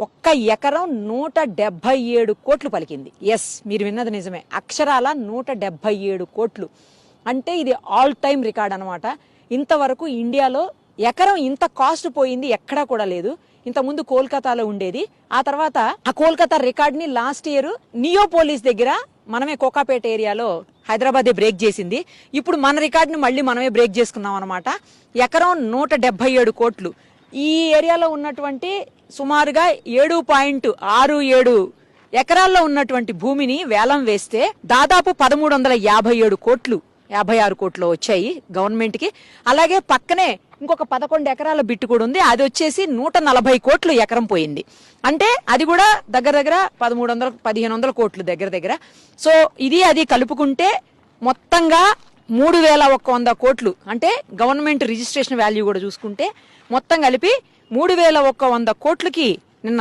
ఒక్క ఎకరం 177 కోట్లు పలికింది. ఎస్, మీరు విన్నది నిజమే, అక్షరాల 177 కోట్లు. అంటే ఇది ఆల్ టైమ్ రికార్డ్ అనమాట. ఇంతవరకు ఇండియాలో ఎకరం ఇంత కాస్ట్ పోయింది ఎక్కడా కూడా లేదు. ఇంతకుముందు కోల్కతాలో ఉండేది. ఆ తర్వాత ఆ కోల్కతా రికార్డ్ ని లాస్ట్ ఇయర్ నియోపోలిస్ దగ్గర మనమే కోకాపేట ఏరియాలో హైదరాబాదే బ్రేక్ చేసింది. ఇప్పుడు మన రికార్డుని మళ్ళీ మనమే బ్రేక్ చేసుకున్నాం అనమాట. ఎకరం 177 కోట్లు. ఈ ఏరియాలో ఉన్నటువంటి సుమారుగా 7.67 ఎకరాల్లో ఉన్నటువంటి భూమిని వేలం వేస్తే దాదాపు 1357 కోట్లు 56 కోట్లు వచ్చాయి గవర్నమెంట్ కి. అలాగే పక్కనే ఇంకొక 11 ఎకరాల బిట్టు కూడా ఉంది, అది వచ్చేసి 140 కోట్లు ఎకరం పోయింది. అంటే అది కూడా దగ్గర దగ్గర 1300-1500 కోట్లు దగ్గర దగ్గర. సో ఇది అది కలుపుకుంటే మొత్తంగా 3100 కోట్లు. అంటే గవర్నమెంట్ రిజిస్ట్రేషన్ వాల్యూ కూడా చూసుకుంటే మొత్తం కలిపి 3100 కోట్లకి